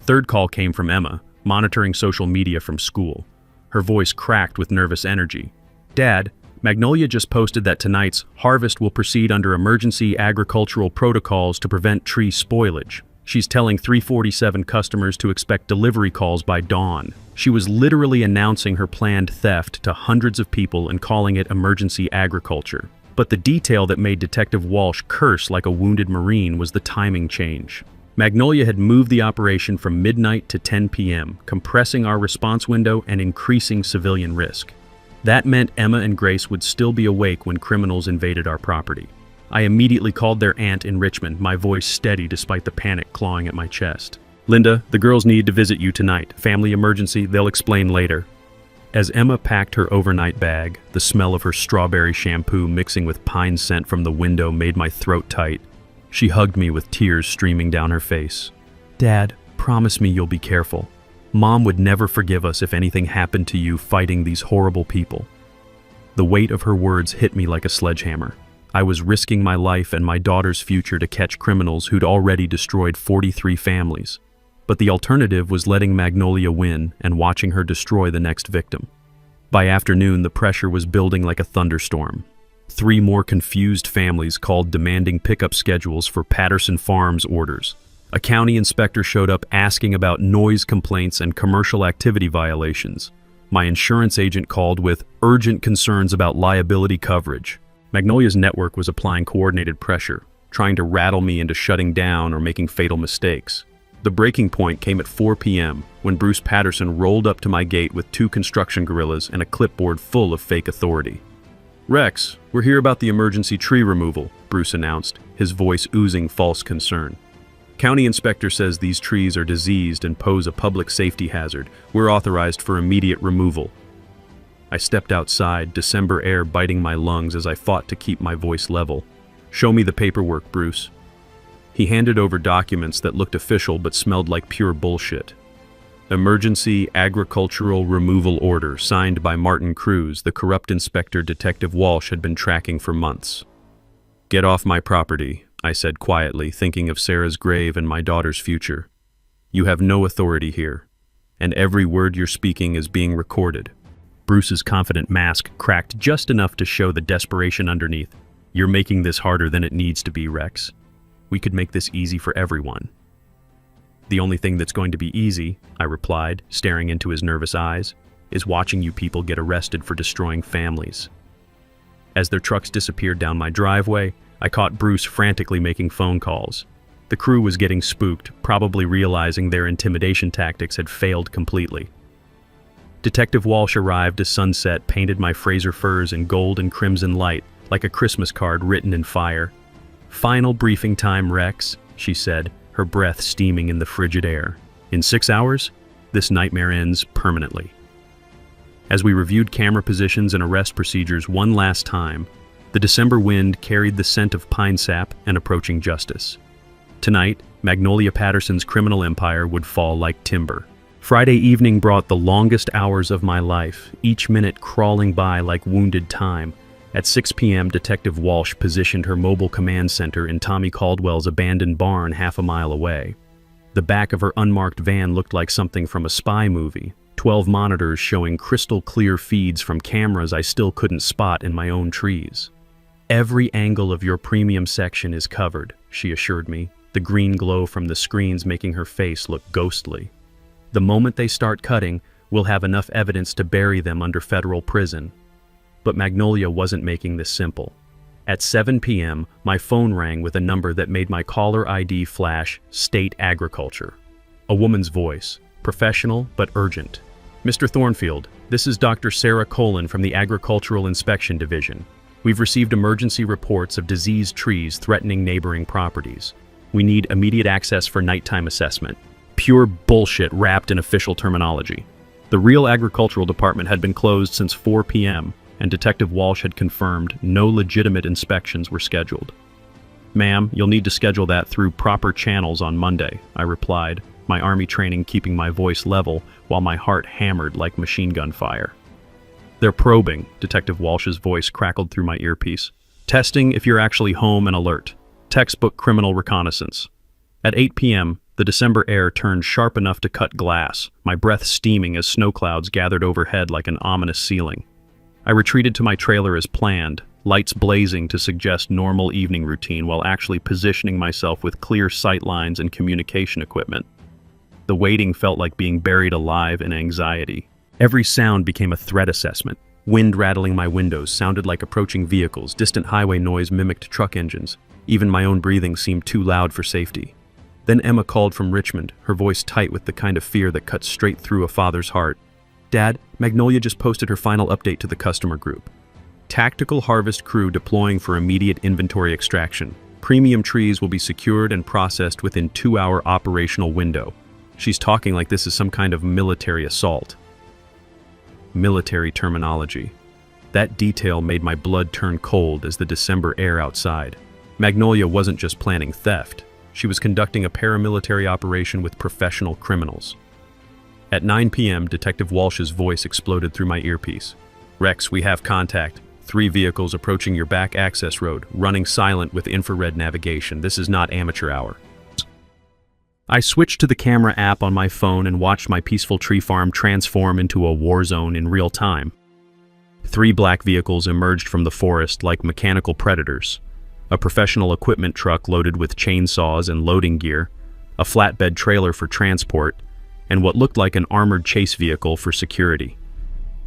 Third call came from Emma, monitoring social media from school. Her voice cracked with nervous energy. "Dad, Magnolia just posted that tonight's harvest will proceed under emergency agricultural protocols to prevent tree spoilage. She's telling 347 customers to expect delivery calls by dawn." She was literally announcing her planned theft to hundreds of people and calling it emergency agriculture. But the detail that made Detective Walsh curse like a wounded Marine was the timing change. Magnolia had moved the operation from midnight to 10 p.m., compressing our response window and increasing civilian risk. That meant Emma and Grace would still be awake when criminals invaded our property. I immediately called their aunt in Richmond, my voice steady despite the panic clawing at my chest. "Linda, the girls need to visit you tonight. Family emergency, they'll explain later." As Emma packed her overnight bag, the smell of her strawberry shampoo mixing with pine scent from the window made my throat tight. She hugged me with tears streaming down her face. "Dad, promise me you'll be careful. Mom would never forgive us if anything happened to you fighting these horrible people." The weight of her words hit me like a sledgehammer. I was risking my life and my daughter's future to catch criminals who'd already destroyed 43 families. But the alternative was letting Magnolia win and watching her destroy the next victim. By afternoon, the pressure was building like a thunderstorm. 3 more confused families called demanding pickup schedules for Patterson Farms orders. A county inspector showed up asking about noise complaints and commercial activity violations. My insurance agent called with urgent concerns about liability coverage. Magnolia's network was applying coordinated pressure, trying to rattle me into shutting down or making fatal mistakes. The breaking point came at 4 p.m. when Bruce Patterson rolled up to my gate with 2 construction gorillas and a clipboard full of fake authority. "Rex, we're here about the emergency tree removal," Bruce announced, his voice oozing false concern. "County inspector says these trees are diseased and pose a public safety hazard. We're authorized for immediate removal." I stepped outside, December air biting my lungs as I fought to keep my voice level. "Show me the paperwork, Bruce." He handed over documents that looked official but smelled like pure bullshit. Emergency Agricultural Removal Order, signed by Martin Cruz, the corrupt inspector Detective Walsh had been tracking for months. "Get off my property," I said quietly, thinking of Sarah's grave and my daughter's future. "You have no authority here, and every word you're speaking is being recorded." Bruce's confident mask cracked just enough to show the desperation underneath. "You're making this harder than it needs to be, Rex. We could make this easy for everyone." "The only thing that's going to be easy," I replied, staring into his nervous eyes, "is watching you people get arrested for destroying families." As their trucks disappeared down my driveway, I caught Bruce frantically making phone calls. The crew was getting spooked, probably realizing their intimidation tactics had failed completely. Detective Walsh arrived as sunset painted my Fraser firs in gold and crimson light, like a Christmas card written in fire. "Final briefing time, Rex," she said, her breath steaming in the frigid air. "In 6 hours, this nightmare ends permanently." As we reviewed camera positions and arrest procedures one last time, the December wind carried the scent of pine sap and approaching justice. Tonight, Magnolia Patterson's criminal empire would fall like timber. Friday evening brought the longest hours of my life, each minute crawling by like wounded time. At 6 p.m., Detective Walsh positioned her mobile command center in Tommy Caldwell's abandoned barn half a mile away. The back of her unmarked van looked like something from a spy movie, 12 monitors showing crystal-clear feeds from cameras I still couldn't spot in my own trees. "Every angle of your premium section is covered," she assured me, the green glow from the screens making her face look ghostly. "The moment they start cutting, we'll have enough evidence to bury them under federal prison." But Magnolia wasn't making this simple. At 7 p.m., my phone rang with a number that made my caller ID flash State Agriculture. A woman's voice, professional but urgent. "Mr. Thornfield, this is Dr. Sarah Colin from the Agricultural Inspection Division. We've received emergency reports of diseased trees threatening neighboring properties. We need immediate access for nighttime assessment." Pure bullshit wrapped in official terminology. The real agricultural department had been closed since 4 p.m., and Detective Walsh had confirmed no legitimate inspections were scheduled. "Ma'am, you'll need to schedule that through proper channels on Monday," I replied, my Army training keeping my voice level while my heart hammered like machine gun fire. "They're probing," Detective Walsh's voice crackled through my earpiece. "Testing if you're actually home and alert. Textbook criminal reconnaissance." At 8 p.m., the December air turned sharp enough to cut glass, my breath steaming as snow clouds gathered overhead like an ominous ceiling. I retreated to my trailer as planned, lights blazing to suggest normal evening routine while actually positioning myself with clear sight lines and communication equipment. The waiting felt like being buried alive in anxiety. Every sound became a threat assessment. Wind rattling my windows sounded like approaching vehicles, distant highway noise mimicked truck engines. Even my own breathing seemed too loud for safety. Then Emma called from Richmond, her voice tight with the kind of fear that cuts straight through a father's heart. Dad, Magnolia just posted her final update to the customer group. Tactical harvest crew deploying for immediate inventory extraction. Premium trees will be secured and processed within 2-hour operational window. She's talking like this is some kind of military assault. Military terminology. That detail made my blood turn cold as the December air outside. Magnolia wasn't just planning theft. She was conducting a paramilitary operation with professional criminals. At 9 p.m., Detective Walsh's voice exploded through my earpiece. Rex, we have contact. 3 vehicles approaching your back access road, running silent with infrared navigation. This is not amateur hour. I switched to the camera app on my phone and watched my peaceful tree farm transform into a war zone in real time. 3 black vehicles emerged from the forest like mechanical predators. A professional equipment truck loaded with chainsaws and loading gear, a flatbed trailer for transport, and what looked like an armored chase vehicle for security.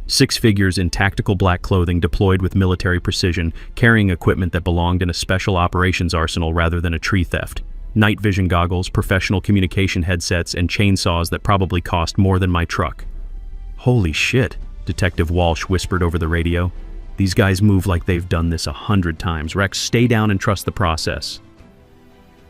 6 figures in tactical black clothing deployed with military precision, carrying equipment that belonged in a special operations arsenal rather than a tree theft. Night vision goggles, professional communication headsets, and chainsaws that probably cost more than my truck. Holy shit, Detective Walsh whispered over the radio. These guys move like they've done this 100 times. Rex, stay down and trust the process.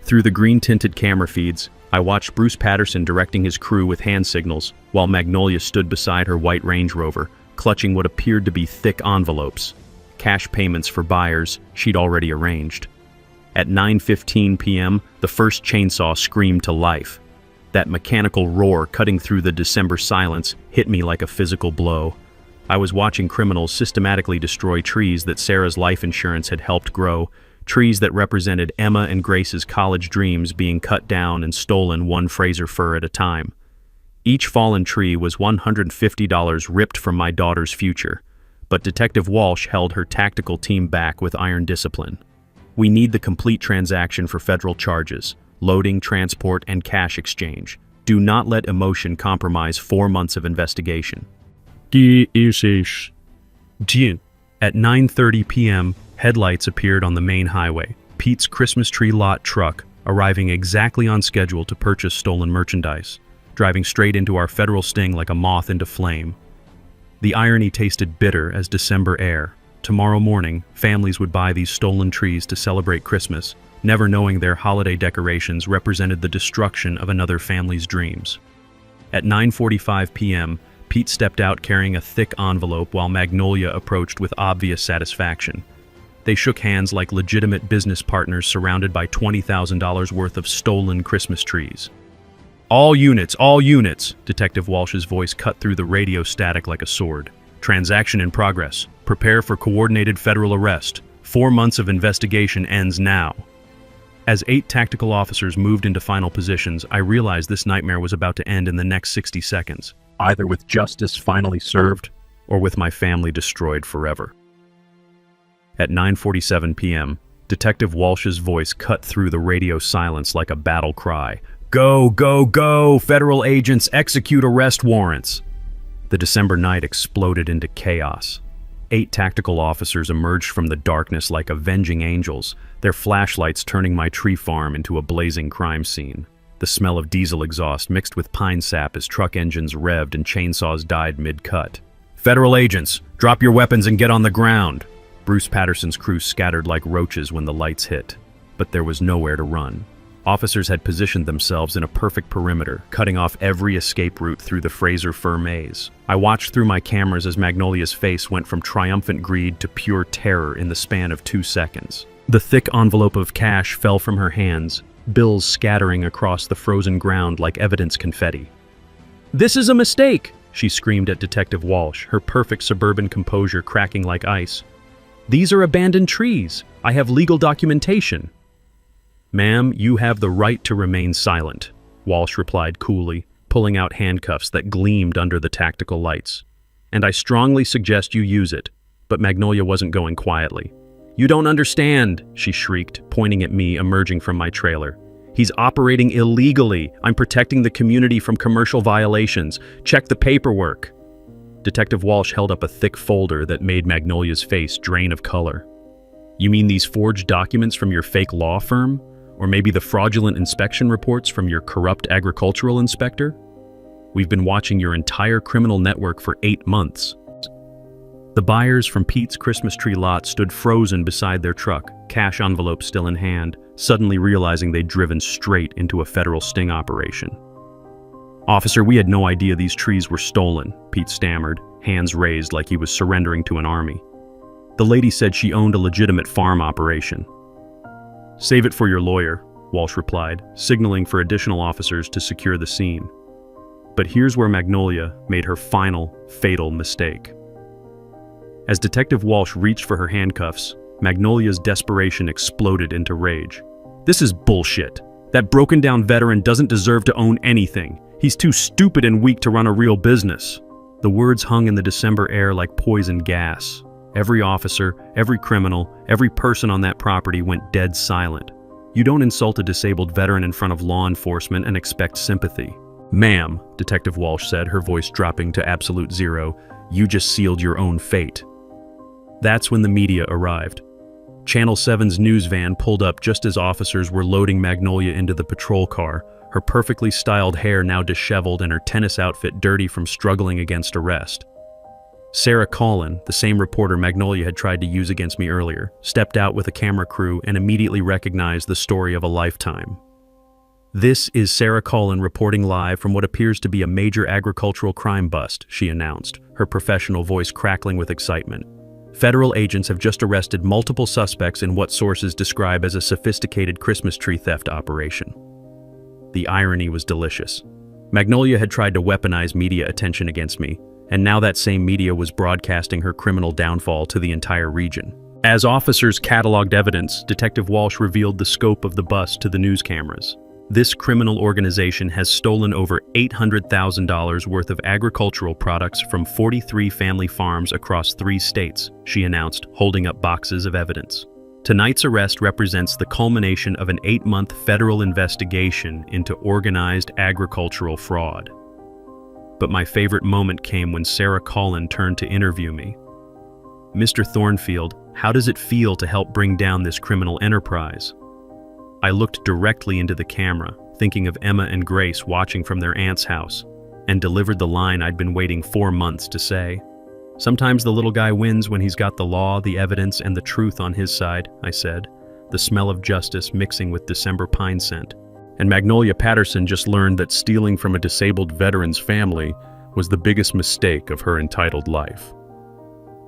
Through the green-tinted camera feeds, I watched Bruce Patterson directing his crew with hand signals, while Magnolia stood beside her white Range Rover, clutching what appeared to be thick envelopes, cash payments for buyers she'd already arranged. At 9:15 p.m., the first chainsaw screamed to life. That mechanical roar cutting through the December silence hit me like a physical blow. I was watching criminals systematically destroy trees that Sarah's life insurance had helped grow, trees that represented Emma and Grace's college dreams being cut down and stolen one Fraser fir at a time. Each fallen tree was $150 ripped from my daughter's future, but Detective Walsh held her tactical team back with iron discipline. We need the complete transaction for federal charges, loading, transport, and cash exchange. Do not let emotion compromise 4 months of investigation. At 9:30 p.m., headlights appeared on the main highway. Pete's Christmas tree lot truck, arriving exactly on schedule to purchase stolen merchandise, driving straight into our federal sting like a moth into flame. The irony tasted bitter as December air. Tomorrow morning, families would buy these stolen trees to celebrate Christmas, never knowing their holiday decorations represented the destruction of another family's dreams. At 9:45 p.m., Pete stepped out carrying a thick envelope while Magnolia approached with obvious satisfaction. They shook hands like legitimate business partners surrounded by $20,000 worth of stolen Christmas trees. All units, Detective Walsh's voice cut through the radio static like a sword. Transaction in progress. Prepare for coordinated federal arrest. 4 months of investigation ends now. As 8 tactical officers moved into final positions, I realized this nightmare was about to end in the next 60 seconds, either with justice finally served or with my family destroyed forever. At 9:47 p.m., Detective Walsh's voice cut through the radio silence like a battle cry. Go, go, go! Federal agents execute arrest warrants! The December night exploded into chaos. 8 tactical officers emerged from the darkness like avenging angels, their flashlights turning my tree farm into a blazing crime scene. The smell of diesel exhaust mixed with pine sap as truck engines revved and chainsaws died mid-cut. Federal agents, drop your weapons and get on the ground! Bruce Patterson's crew scattered like roaches when the lights hit, but there was nowhere to run. Officers had positioned themselves in a perfect perimeter, cutting off every escape route through the Fraser fir maze. I watched through my cameras as Magnolia's face went from triumphant greed to pure terror in the span of 2 seconds. The thick envelope of cash fell from her hands, bills scattering across the frozen ground like evidence confetti. "This is a mistake!" she screamed at Detective Walsh, her perfect suburban composure cracking like ice. "These are abandoned trees. I have legal documentation." "Ma'am, you have the right to remain silent," Walsh replied coolly, pulling out handcuffs that gleamed under the tactical lights. "And I strongly suggest you use it." But Magnolia wasn't going quietly. "You don't understand," she shrieked, pointing at me emerging from my trailer. "He's operating illegally. I'm protecting the community from commercial violations. Check the paperwork." Detective Walsh held up a thick folder that made Magnolia's face drain of color. "You mean these forged documents from your fake law firm? Or maybe the fraudulent inspection reports from your corrupt agricultural inspector?" We've been watching your entire criminal network for 8 months." The buyers from Pete's Christmas tree lot stood frozen beside their truck, cash envelope still in hand, suddenly realizing they'd driven straight into a federal sting operation. "Officer, we had no idea these trees were stolen," Pete stammered, hands raised like he was surrendering to an army. "The lady said she owned a legitimate farm operation." "Save it for your lawyer," Walsh replied, signaling for additional officers to secure the scene. But here's where Magnolia made her final, fatal mistake. As Detective Walsh reached for her handcuffs, Magnolia's desperation exploded into rage. "This is bullshit. That broken-down veteran doesn't deserve to own anything. He's too stupid and weak to run a real business." The words hung in the December air like poison gas. Every officer, every criminal, every person on that property went dead silent. You don't insult a disabled veteran in front of law enforcement and expect sympathy. "Ma'am," Detective Walsh said, her voice dropping to absolute zero, "you just sealed your own fate." That's when the media arrived. Channel 7's news van pulled up just as officers were loading Magnolia into the patrol car, her perfectly styled hair now disheveled and her tennis outfit dirty from struggling against arrest. Sarah Collin, the same reporter Magnolia had tried to use against me earlier, stepped out with a camera crew and immediately recognized the story of a lifetime. "This is Sarah Collin reporting live from what appears to be a major agricultural crime bust," she announced, her professional voice crackling with excitement. "Federal agents have just arrested multiple suspects in what sources describe as a sophisticated Christmas tree theft operation." The irony was delicious. Magnolia had tried to weaponize media attention against me, and now that same media was broadcasting her criminal downfall to the entire region. As officers cataloged evidence, Detective Walsh revealed the scope of the bust to the news cameras. This criminal organization has stolen over $800,000 worth of agricultural products from 43 family farms across 3 states, she announced, holding up boxes of evidence. Tonight's arrest represents the culmination of an 8-month federal investigation into organized agricultural fraud. But my favorite moment came when Sarah Collin turned to interview me. "Mr. Thornfield, how does it feel to help bring down this criminal enterprise?" I looked directly into the camera, thinking of Emma and Grace watching from their aunt's house, and delivered the line I'd been waiting 4 months to say. "Sometimes the little guy wins when he's got the law, the evidence, and the truth on his side," I said, the smell of justice mixing with December pine scent. And Magnolia Patterson just learned that stealing from a disabled veteran's family was the biggest mistake of her entitled life.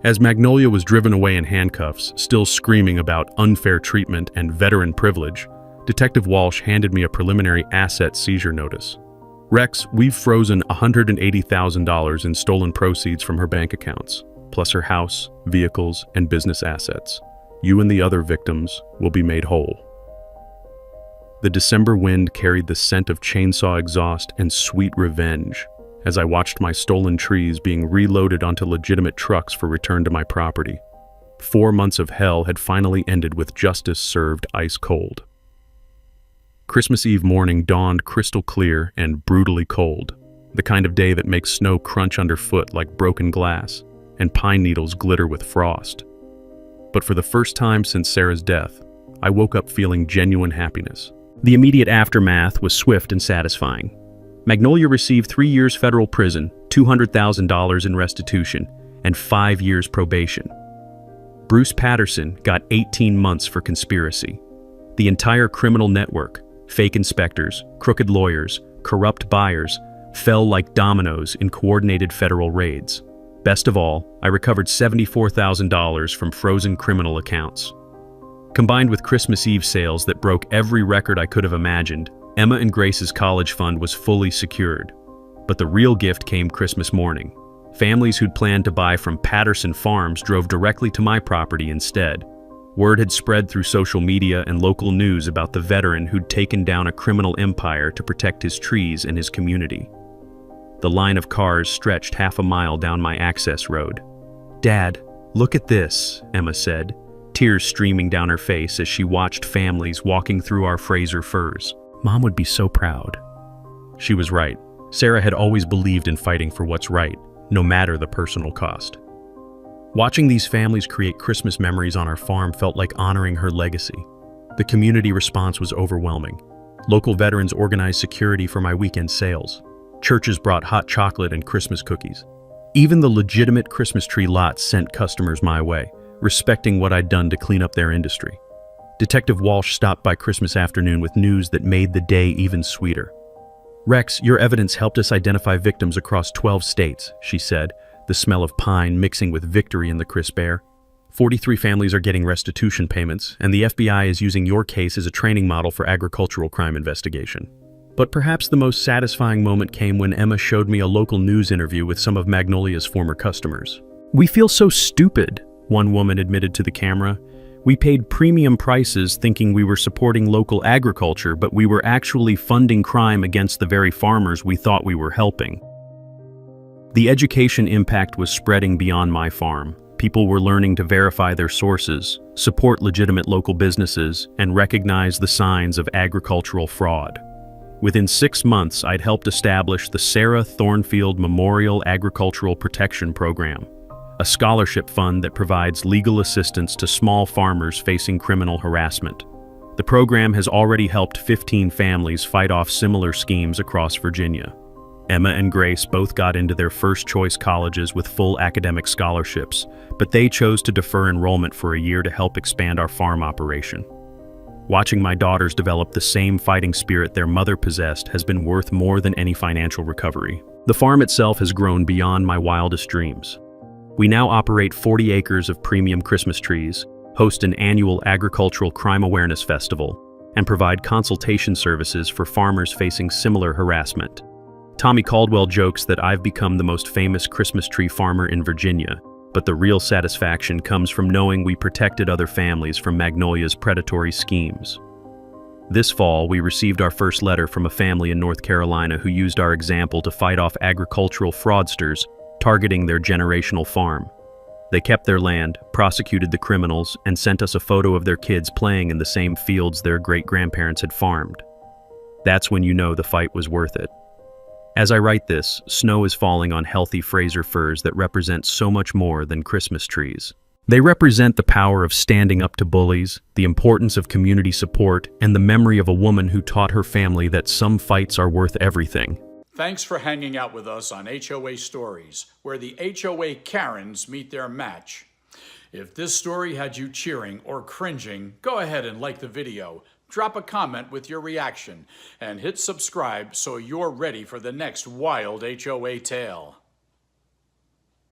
As Magnolia was driven away in handcuffs, still screaming about unfair treatment and veteran privilege, Detective Walsh handed me a preliminary asset seizure notice. "Rex, we've frozen $180,000 in stolen proceeds from her bank accounts, plus her house, vehicles, and business assets. You and the other victims will be made whole." The December wind carried the scent of chainsaw exhaust and sweet revenge as I watched my stolen trees being reloaded onto legitimate trucks for return to my property. 4 months of hell had finally ended with justice served ice cold. Christmas Eve morning dawned crystal clear and brutally cold, the kind of day that makes snow crunch underfoot like broken glass, and pine needles glitter with frost. But for the first time since Sarah's death, I woke up feeling genuine happiness. The immediate aftermath was swift and satisfying. Magnolia received 3 years federal prison, $200,000 in restitution, and 5 years probation. Bruce Patterson got 18 months for conspiracy. The entire criminal network, fake inspectors, crooked lawyers, corrupt buyers, fell like dominoes in coordinated federal raids. Best of all, I recovered $74,000 from frozen criminal accounts. Combined with Christmas Eve sales that broke every record I could have imagined, Emma and Grace's college fund was fully secured. But the real gift came Christmas morning. Families who'd planned to buy from Patterson Farms drove directly to my property instead. Word had spread through social media and local news about the veteran who'd taken down a criminal empire to protect his trees and his community. The line of cars stretched half a mile down my access road. "Dad, look at this," Emma said, tears streaming down her face as she watched families walking through our Fraser firs. "Mom would be so proud." She was right. Sarah had always believed in fighting for what's right, no matter the personal cost. Watching these families create Christmas memories on our farm felt like honoring her legacy. The community response was overwhelming. Local veterans organized security for my weekend sales. Churches brought hot chocolate and Christmas cookies. Even the legitimate Christmas tree lots sent customers my way, respecting what I'd done to clean up their industry. Detective Walsh stopped by Christmas afternoon with news that made the day even sweeter. "Rex, your evidence helped us identify victims across 12 states," she said, the smell of pine mixing with victory in the crisp air. 43 families are getting restitution payments, and the FBI is using your case as a training model for agricultural crime investigation. But perhaps the most satisfying moment came when Emma showed me a local news interview with some of Magnolia's former customers. "We feel so stupid," one woman admitted to the camera. "We paid premium prices thinking we were supporting local agriculture, but we were actually funding crime against the very farmers we thought we were helping." The education impact was spreading beyond my farm. People were learning to verify their sources, support legitimate local businesses, and recognize the signs of agricultural fraud. Within 6 months, I'd helped establish the Sarah Thornfield Memorial Agricultural Protection Program, a scholarship fund that provides legal assistance to small farmers facing criminal harassment. The program has already helped 15 families fight off similar schemes across Virginia. Emma and Grace both got into their first-choice colleges with full academic scholarships, but they chose to defer enrollment for a year to help expand our farm operation. Watching my daughters develop the same fighting spirit their mother possessed has been worth more than any financial recovery. The farm itself has grown beyond my wildest dreams. We now operate 40 acres of premium Christmas trees, host an annual agricultural crime awareness festival, and provide consultation services for farmers facing similar harassment. Tommy Caldwell jokes that I've become the most famous Christmas tree farmer in Virginia, but the real satisfaction comes from knowing we protected other families from Magnolia's predatory schemes. This fall, we received our first letter from a family in North Carolina who used our example to fight off agricultural fraudsters targeting their generational farm. They kept their land, prosecuted the criminals, and sent us a photo of their kids playing in the same fields their great-grandparents had farmed. That's when you know the fight was worth it. As I write this, snow is falling on healthy Fraser firs that represent so much more than Christmas trees. They represent the power of standing up to bullies, the importance of community support, and the memory of a woman who taught her family that some fights are worth everything. Thanks for hanging out with us on HOA Stories, where the HOA Karens meet their match. If this story had you cheering or cringing, go ahead and like the video. Drop a comment with your reaction, and hit subscribe so you're ready for the next wild HOA tale.